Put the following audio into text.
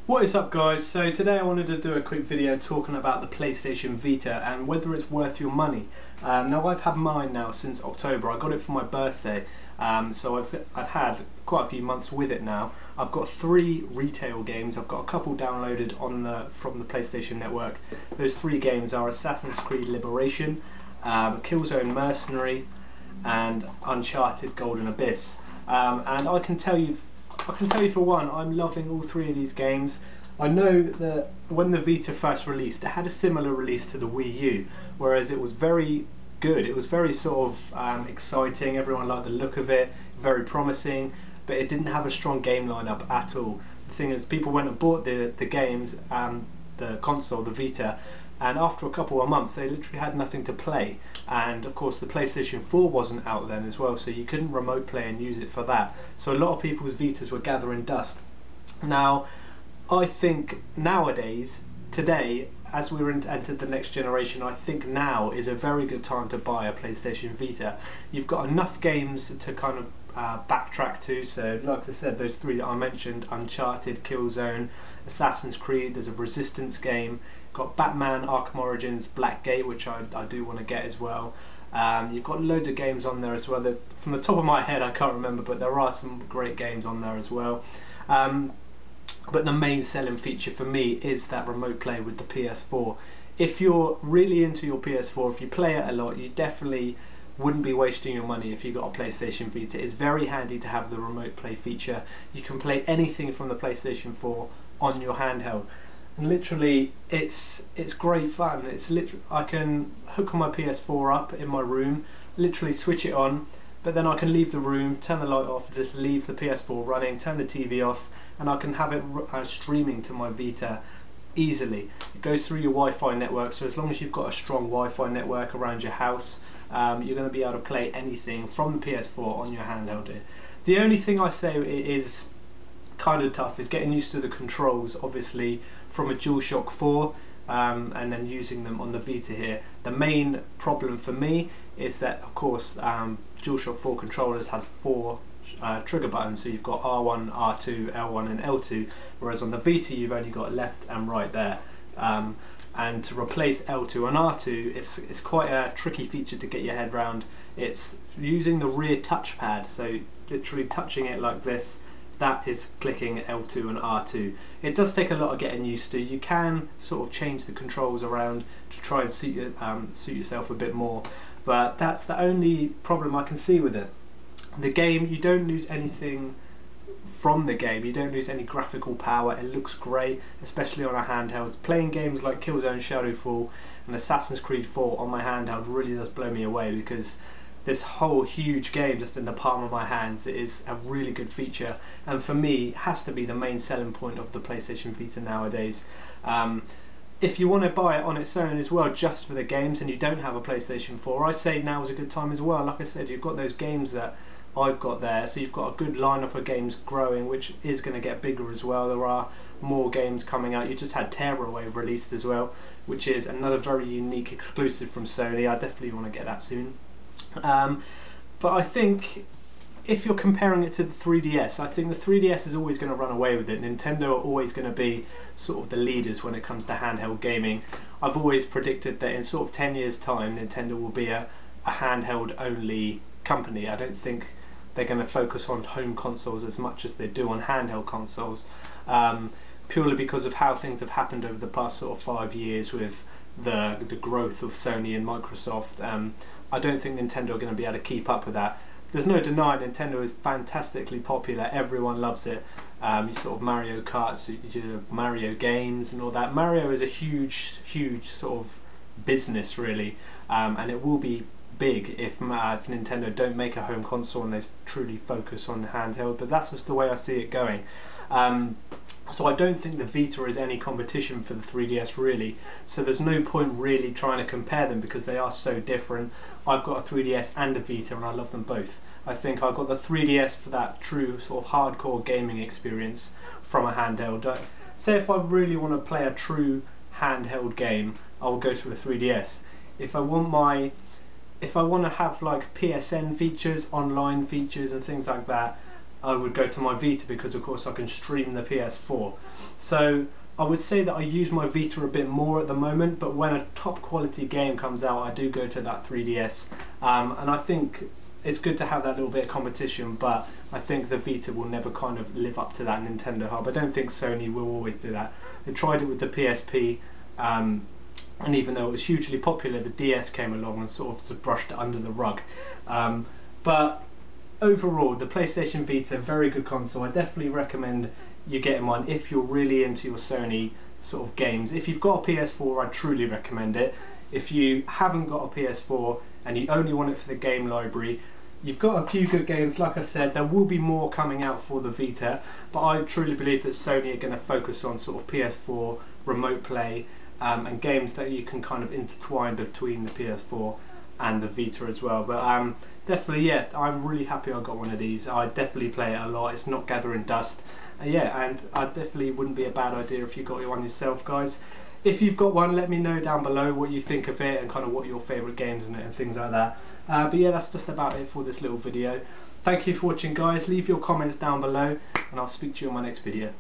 What is up guys? So today I wanted to do a quick video talking about the PlayStation Vita and whether it's worth your money. Now I've had mine now since October. I got it for my birthday, so I've had quite a few months with it now. I've got 3 retail games. I've got a couple downloaded from the PlayStation Network. Those 3 games are Assassin's Creed Liberation, Killzone Mercenary and Uncharted Golden Abyss. And I can tell you for one, I'm loving all 3 of these games. I know that when the Vita first released, it had a similar release to the Wii U, whereas it was very good. It was very sort of exciting. Everyone liked the look of it, very promising, but it didn't have a strong game lineup at all. The thing is, people went and bought the games and the console, the Vita, and after a couple of months they literally had nothing to play. And of course the PlayStation 4 wasn't out then as well, so you couldn't remote play and use it for that. So a lot of people's Vitas were gathering dust. Now I think nowadays, today, as we're entered the next generation, I think now is a very good time to buy a PlayStation Vita. You've got enough games to kind of backtrack to, so like I said, those 3 that I mentioned, Uncharted, Killzone, Assassin's Creed, there's a Resistance game, got Batman, Arkham Origins, Blackgate, which I do want to get as well. You've got loads of games on there as well. From the top of my head I can't remember, but there are some great games on there as well. But the main selling feature for me is that remote play with the PS4. If you're really into your PS4, if you play it a lot, you definitely wouldn't be wasting your money if you got a PlayStation Vita. It's very handy to have the remote play feature. You can play anything from the PlayStation 4 on your handheld. And literally, it's great fun. I can hook my PS4 up in my room, literally switch it on, but then I can leave the room, turn the light off, just leave the PS4 running, turn the TV off, and I can have it streaming to my Vita easily. It goes through your Wi-Fi network, so as long as you've got a strong Wi-Fi network around your house, you're going to be able to play anything from the PS4 on your handheld here. The only thing I say is kind of tough is getting used to the controls, obviously, from a DualShock 4 and then using them on the Vita here. The main problem for me is that, of course, DualShock 4 controllers have 4 trigger buttons, so you've got R1, R2, L1 and L2, whereas on the Vita you've only got left and right there. And to replace L2 and R2, it's quite a tricky feature to get your head around. It's using the rear touchpad, so literally touching it like this, that is clicking L2 and R2. It does take a lot of getting used to. You can sort of change the controls around to try and suit yourself a bit more, but that's the only problem I can see with it. The game, you don't lose anything from the game, you don't lose any graphical power. It looks great, especially on our handhelds. Playing games like Killzone Shadowfall and Assassin's Creed 4 on my handheld really does blow me away, because this whole huge game just in the palm of my hands is a really good feature, and for me has to be the main selling point of the PlayStation Vita nowadays. If you want to buy it on its own as well, just for the games, and you don't have a PlayStation 4, I say now is a good time as well. Like I said, you've got those games that I've got there, so you've got a good lineup of games growing, which is going to get bigger as well. There are more games coming out. You just had Tearaway released as well, which is another very unique exclusive from Sony. I definitely want to get that soon. But I think if you're comparing it to the 3DS, I think the 3DS is always going to run away with it. Nintendo are always going to be sort of the leaders when it comes to handheld gaming. I've always predicted that in sort of 10 years time Nintendo will be a handheld only company. I don't think they're going to focus on home consoles as much as they do on handheld consoles, purely because of how things have happened over the past sort of 5 years with the growth of Sony and Microsoft. I don't think Nintendo are going to be able to keep up with that. There's no denying Nintendo is fantastically popular. Everyone loves it. You sort of Mario Karts, your Mario games and all that. Mario is a huge sort of business really, and it will be big if Nintendo don't make a home console and they truly focus on handheld, but that's just the way I see it going. So I don't think the Vita is any competition for the 3DS really, so there's no point really trying to compare them because they are so different. I've got a 3DS and a Vita and I love them both. I think I've got the 3DS for that true sort of hardcore gaming experience from a handheld. Say if I really want to play a true handheld game, I will go to a 3DS. If I want to have like PSN features, online features and things like that, I would go to my Vita, because of course I can stream the PS4. So I would say that I use my Vita a bit more at the moment, but when a top quality game comes out, I do go to that 3DS, and I think it's good to have that little bit of competition, but I think the Vita will never kind of live up to that Nintendo hub. I don't think Sony will always do that. They tried it with the PSP, and even though it was hugely popular, the DS came along and sort of brushed it under the rug. But overall, the PlayStation Vita, very good console. I definitely recommend you getting one if you're really into your Sony sort of games. If you've got a PS4, I truly recommend it. If you haven't got a PS4 and you only want it for the game library, you've got a few good games. Like I said, there will be more coming out for the Vita, but I truly believe that Sony are going to focus on sort of PS4 remote play, and games that you can kind of intertwine between the PS4 and the Vita as well. But definitely, yeah, I'm really happy I got one of these. I definitely play it a lot. It's not gathering dust. Yeah, and I definitely wouldn't be a bad idea if you got one yourself, guys. If you've got one, let me know down below what you think of it and kind of what your favourite games in it and things like that. But yeah, that's just about it for this little video. Thank you for watching, guys. Leave your comments down below and I'll speak to you on my next video.